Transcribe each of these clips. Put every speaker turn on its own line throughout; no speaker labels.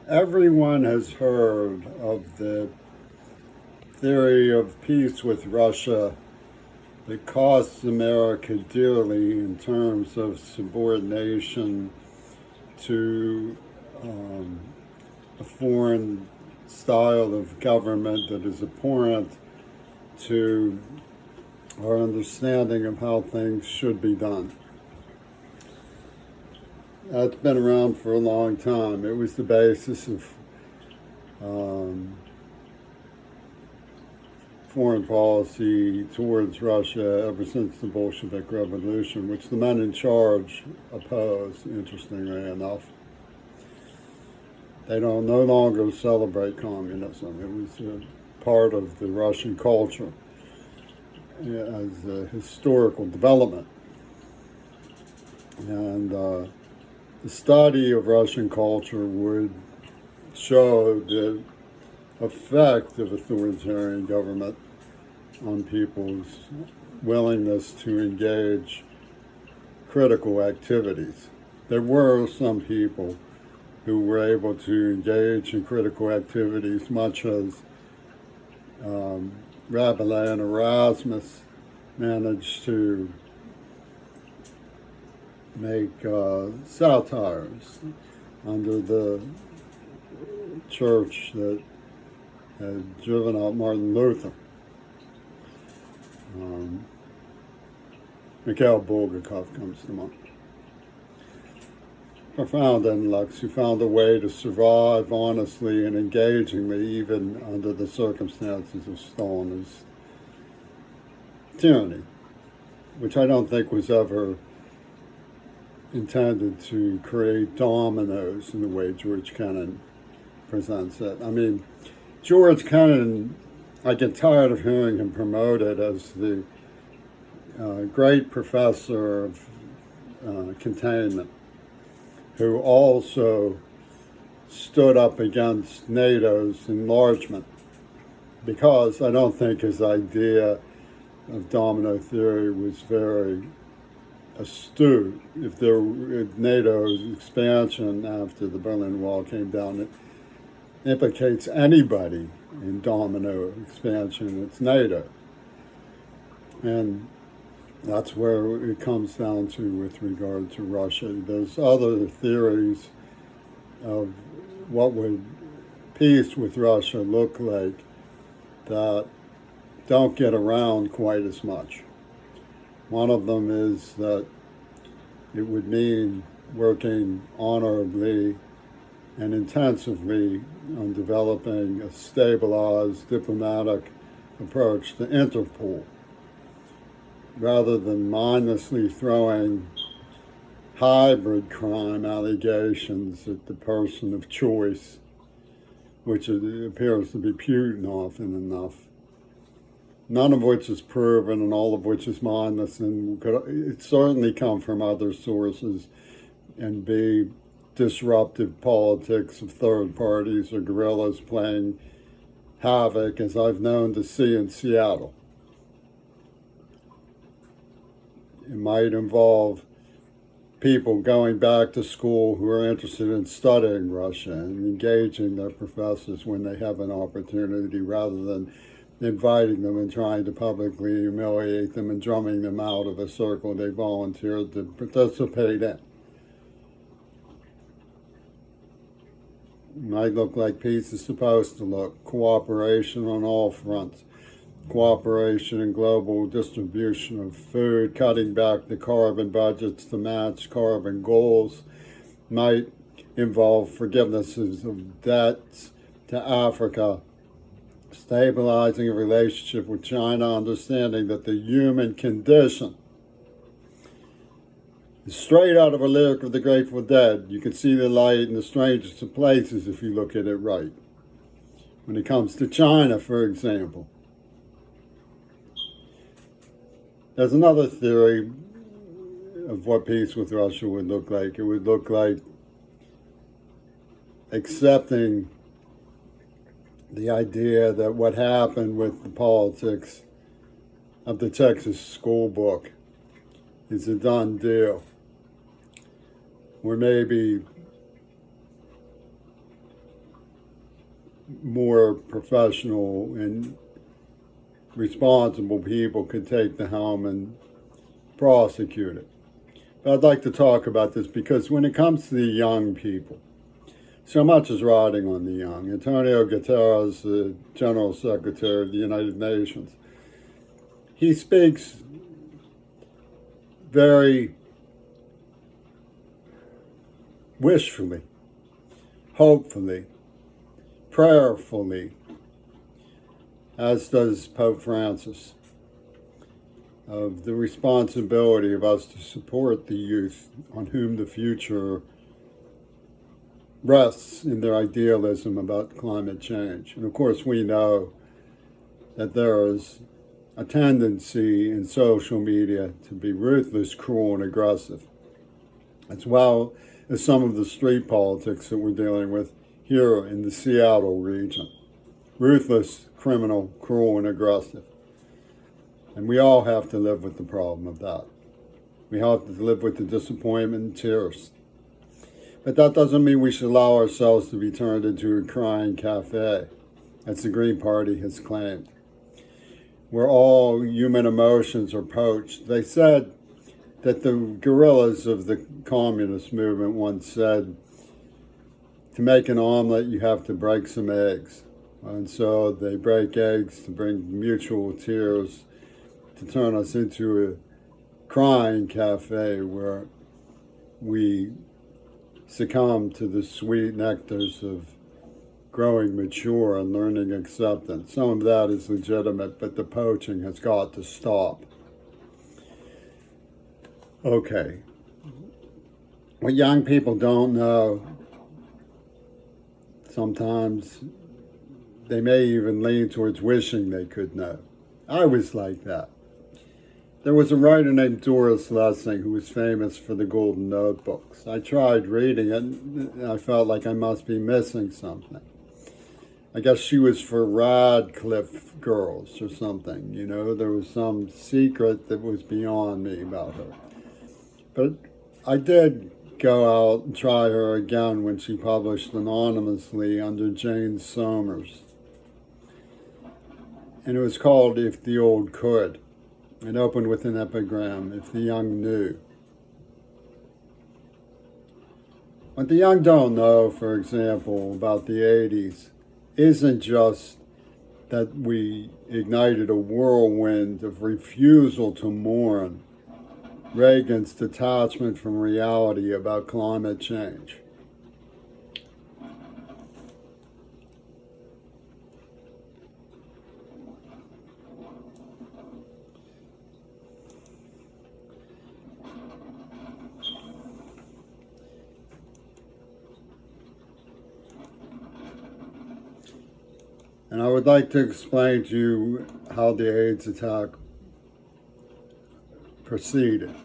Everyone has heard of the theory of peace with Russia that costs America dearly in terms of subordination to a foreign style of government that is abhorrent to our understanding of how things should be done. That's been around for a long time. It was the basis of foreign policy towards Russia ever since the Bolshevik Revolution, which the men in charge opposed, interestingly enough. They don't no longer celebrate communism. It was part of the Russian culture as a historical development. And the study of Russian culture would show the effect of authoritarian government on people's willingness to engage critical activities. There were some people who were able to engage in critical activities, much as Rabelais and Erasmus managed to make satires under the church that had driven out Martin Luther. Mikhail Bulgakov comes to mind. Profound intellects who found a way to survive honestly and engagingly even under the circumstances of Stalinist tyranny, which I don't think was ever intended to create dominoes in the way George Kennan presents it. I mean, George Kennan, I get tired of hearing him promoted as the great professor of containment, who also stood up against NATO's enlargement, because I don't think his idea of domino theory was very astute. If NATO's expansion after the Berlin Wall came down, it implicates anybody in domino expansion, it's NATO. And that's where it comes down to with regard to Russia. There's other theories of what would peace with Russia look like that don't get around quite as much. One of them is that it would mean working honorably and intensively on developing a stabilized diplomatic approach to Interpol, rather than mindlessly throwing hybrid crime allegations at the person of choice, which it appears to be Putin often enough, none of which is proven and all of which is mindless and could certainly come from other sources and be disruptive politics of third parties or guerrillas playing havoc, as I've known to see in Seattle. It might involve people going back to school who are interested in studying Russia and engaging their professors when they have an opportunity, rather than inviting them and trying to publicly humiliate them and drumming them out of a circle they volunteered to participate in. It might look like peace is supposed to look: cooperation on all fronts, cooperation in global distribution of food, cutting back the carbon budgets to match carbon goals, might involve forgivenesses of debts to Africa, stabilizing a relationship with China, understanding that the human condition is straight out of a lyric of the Grateful Dead. You can see the light in the strangest of places if you look at it right. When it comes to China, for example, there's another theory of what peace with Russia would look like. It would look like accepting the idea that what happened with the politics of the Texas school book is a done deal. Or maybe more professional and responsible people could take the helm and prosecute it. But I'd like to talk about this because when it comes to the young people, so much is riding on the young. Antonio Guterres, the General Secretary of the United Nations, he speaks very wishfully, hopefully, prayerfully, as does Pope Francis, of the responsibility of us to support the youth on whom the future rests in their idealism about climate change. And of course, we know that there is a tendency in social media to be ruthless, cruel, and aggressive, as well as some of the street politics that we're dealing with here in the Seattle region. Ruthless, criminal, cruel, and aggressive. And we all have to live with the problem of that. We have to live with the disappointment and tears. But that doesn't mean we should allow ourselves to be turned into a crying cafe, as the Green Party has claimed, where all human emotions are poached. They said that the guerrillas of the communist movement once said, to make an omelet, you have to break some eggs. And so they break eggs to bring mutual tears, to turn us into a crying cafe where we succumb to the sweet nectars of growing mature and learning acceptance. Some of that is legitimate, but the poaching has got to stop. Okay. What young people don't know, sometimes they may even lean towards wishing they could know. I was like that. There was a writer named Doris Lessing who was famous for the Golden Notebooks. I tried reading it and I felt like I must be missing something. I guess she was for Radcliffe girls or something, you know. There was some secret that was beyond me about her. But I did go out and try her again when she published anonymously under Jane Somers. And it was called If the Old Could. It opened with an epigram, if the young knew. What the young don't know, for example, about the 80s, isn't just that we ignited a whirlwind of refusal to mourn Reagan's detachment from reality about climate change. And I would like to explain to you how the AIDS attack proceeded.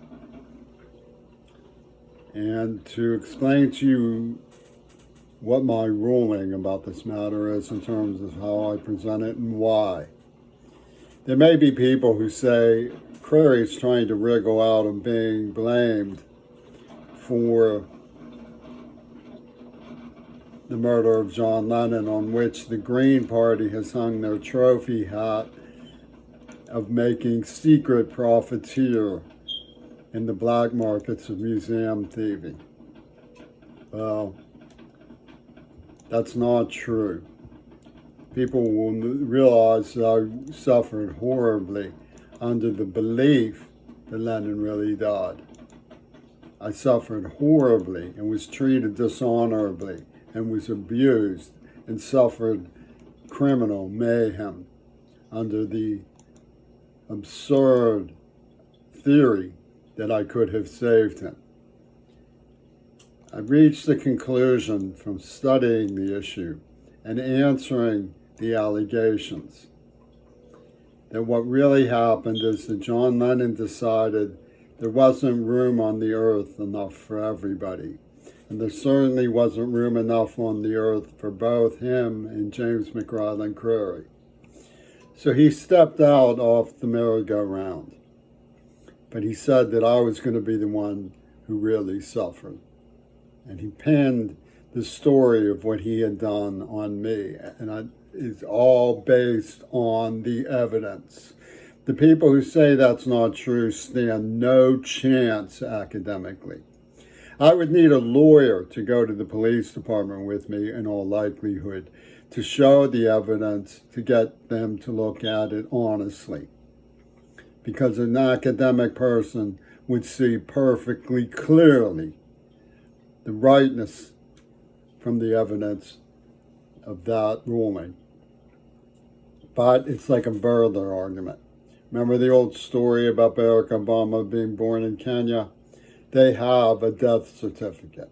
And to explain to you what my ruling about this matter is in terms of how I present it and why. There may be people who say Crary's trying to wriggle out of being blamed for the murder of John Lennon, on which the Green Party has hung their trophy hat of making secret profiteer in the black markets of museum thieving. Well, that's not true. People will realize that I suffered horribly under the belief that Lennon really died. I suffered horribly and was treated dishonorably and was abused and suffered criminal mayhem under the absurd theory that I could have saved him. I reached the conclusion from studying the issue and answering the allegations that what really happened is that John Lennon decided there wasn't room on the earth enough for everybody. And there certainly wasn't room enough on the earth for both him and James McRyland Crary. So he stepped out off the merry-go-round. But he said that I was going to be the one who really suffered. And he pinned the story of what he had done on me. And it's all based on the evidence. The people who say that's not true stand no chance academically. I would need a lawyer to go to the police department with me in all likelihood to show the evidence, to get them to look at it honestly. Because an academic person would see perfectly clearly the rightness from the evidence of that ruling. But it's like a further argument. Remember the old story about Barack Obama being born in Kenya? They have a death certificate.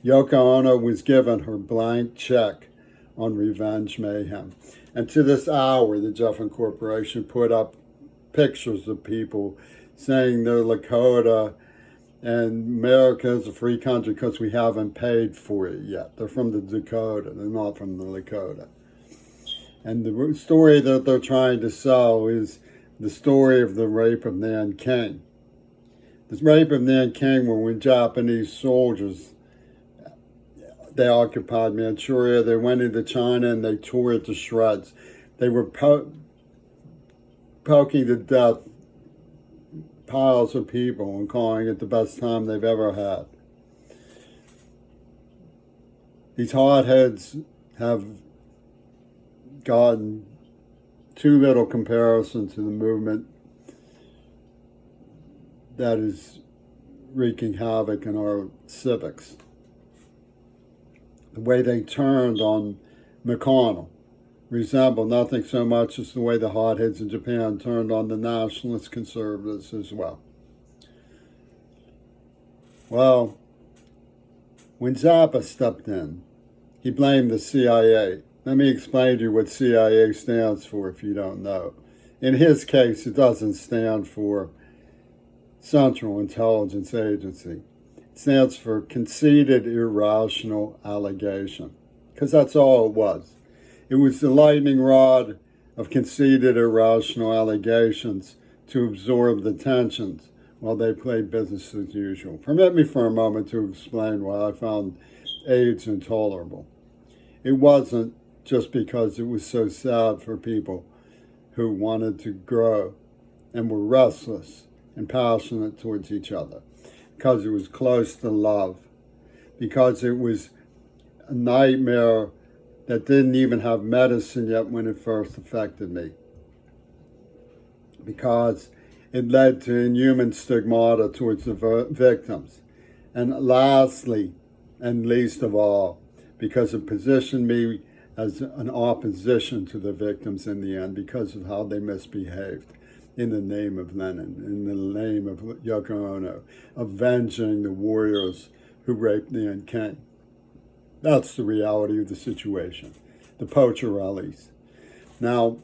Yoko Ono was given her blank check on Revenge Mayhem. And to this hour, the Jeffin Corporation put up pictures of people saying they're Lakota and America is a free country because we haven't paid for it yet. They're from the Dakota, they're not from the Lakota. And the story that they're trying to sell is the story of the rape of Nanking. The rape of Nanking were when Japanese soldiers, they occupied Manchuria, they went into China and they tore it to shreds. They were poking to death piles of people and calling it the best time they've ever had. These hotheads have gotten too little comparison to the movement that is wreaking havoc in our civics. The way they turned on McConnell resembled nothing so much as the way the hotheads in Japan turned on the nationalist conservatives as well. Well, when Zappa stepped in, he blamed the CIA. Let me explain to you what CIA stands for if you don't know. In his case, it doesn't stand for Central Intelligence Agency. It stands for Conceited Irrational Allegation, because that's all it was. It was the lightning rod of conceited irrational allegations to absorb the tensions while they played business as usual. Permit me for a moment to explain why I found AIDS intolerable. It wasn't just because it was so sad for people who wanted to grow and were restless and passionate towards each other, because it was close to love, because it was a nightmare that didn't even have medicine yet when it first affected me, because it led to inhuman stigmata towards the victims. And lastly, and least of all, because it positioned me as an opposition to the victims in the end because of how they misbehaved in the name of Lenin, in the name of Yoko Ono, avenging the warriors who raped Nanking. That's the reality of the situation, the Pocherellis. Now,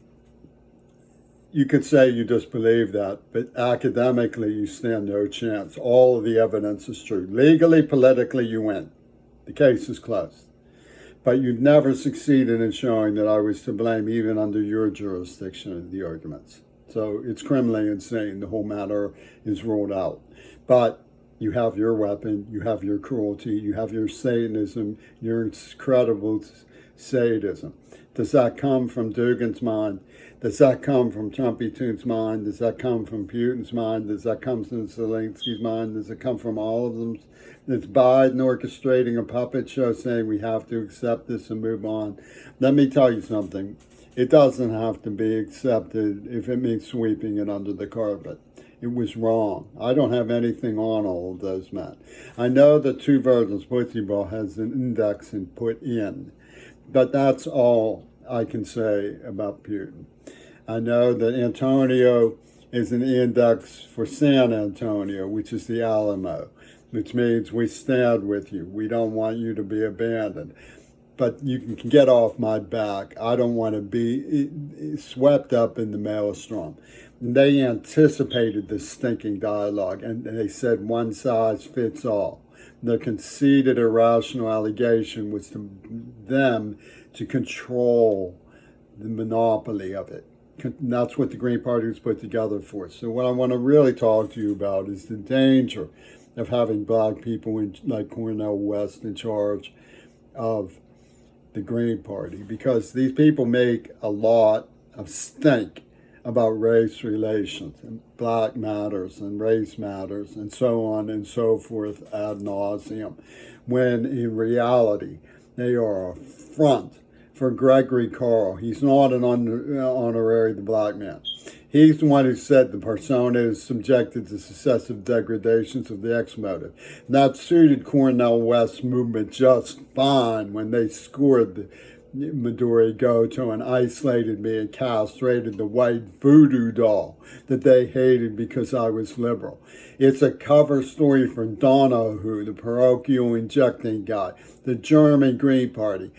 you could say you just believe that, but academically you stand no chance. All of the evidence is true. Legally, politically, you win. The case is closed. But you've never succeeded in showing that I was to blame even under your jurisdiction of the arguments. So it's criminally insane. The whole matter is ruled out. But you have your weapon, you have your cruelty, you have your Satanism, your incredible sadism. Does that come from Dugin's mind? Does that come from Trumpy Toon's mind? Does that come from Putin's mind? Does that come from Zelensky's mind? Does it come from all of them? Is Biden orchestrating a puppet show saying we have to accept this and move on? Let me tell you something. It doesn't have to be accepted if it means sweeping it under the carpet. It was wrong. I don't have anything on all of those men. I know that Two Virgins Pussyball has an index and put in, but that's all I can say about Putin. I know that Antonio is an index for San Antonio, which is the Alamo, which means we stand with you. We don't want you to be abandoned. But you can get off my back. I don't want to be swept up in the maelstrom. They anticipated this stinking dialogue, and they said one size fits all. The conceited, irrational allegation was to them to control the monopoly of it. And that's what the Green Party was put together for. So what I want to really talk to you about is the danger of having black people like Cornel West in charge of the Green Party, because these people make a lot of stink about race relations and black matters and race matters and so on and so forth ad nauseum, when in reality they are a front for Gregory Carl. He's not an honorary black man. He's the one who said the persona is subjected to successive degradations of the X motive. And that suited Cornel West's movement just fine when they scored the Midori Goto and isolated me and castrated the white voodoo doll that they hated because I was liberal. It's a cover story for Donoghue, the parochial injecting guy, the German Green Party.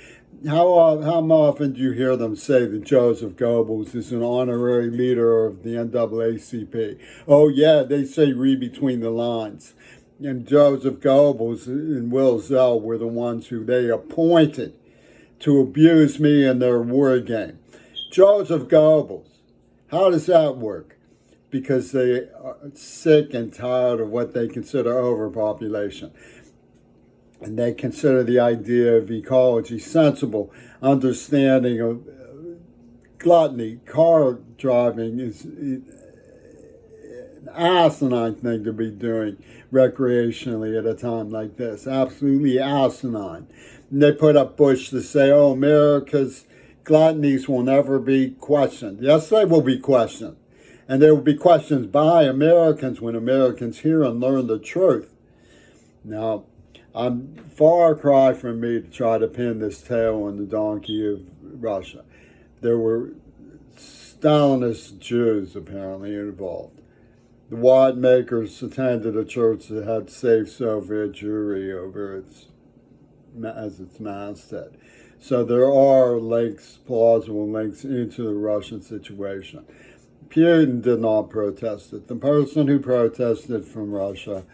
How often do you hear them say that Joseph Goebbels is an honorary leader of the NAACP? Oh yeah, they say read between the lines. And Joseph Goebbels and Will Zell were the ones who they appointed to abuse me in their war game. Joseph Goebbels, how does that work? Because they are sick and tired of what they consider overpopulation. And they consider the idea of ecology sensible, understanding of gluttony. Car driving is an asinine thing to be doing recreationally at a time like this. Absolutely asinine. And they put up Bush to say, oh, America's gluttonies will never be questioned. Yes, they will be questioned. And there will be questions by Americans when Americans hear and learn the truth. Now, I'm far cry from me to try to pin this tail on the donkey of Russia. There were Stalinist Jews apparently involved. The Wattmakers attended a church that had safe Soviet Jewry over its masthead. So there are links, plausible links into the Russian situation. Putin did not protest it. The person who protested from Russia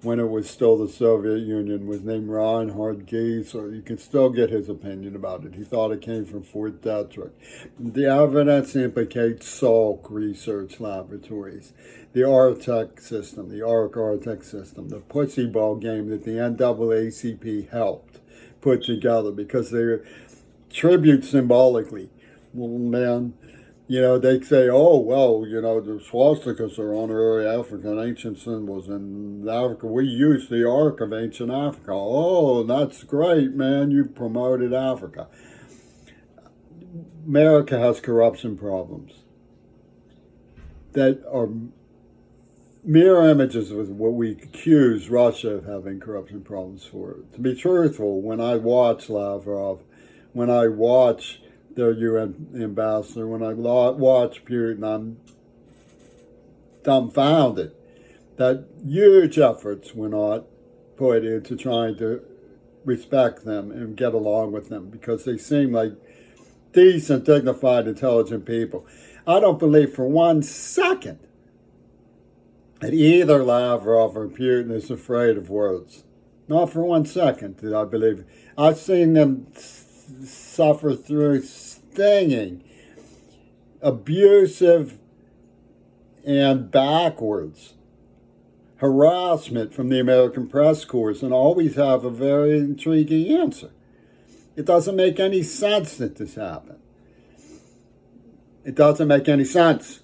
when it was still the Soviet Union was named Reinhard Giesler. You can still get his opinion about it. He thought it came from Fort Detrick. The evidence implicates Salk Research Laboratories, the Arctic system, the Arctic system, the pussy ball game that the NAACP helped put together because they tribute symbolically. Well, man, you know, they say, oh, well, you know, the swastikas are honorary African ancient symbols in Africa. We use the Ark of ancient Africa. Oh, that's great, man. You promoted Africa. America has corruption problems that are mirror images of what we accuse Russia of having corruption problems for. To be truthful, when I watch Lavrov, when I watch their UN ambassador, when I watch Putin, I'm dumbfounded that huge efforts were not put into trying to respect them and get along with them because they seem like decent, dignified, intelligent people. I don't believe for 1 second that either Lavrov or Putin is afraid of words. Not for 1 second did I believe. I've seen them suffer through stinging, abusive, and backwards harassment from the American press corps and always have a very intriguing answer. It doesn't make any sense that this happened. It doesn't make any sense.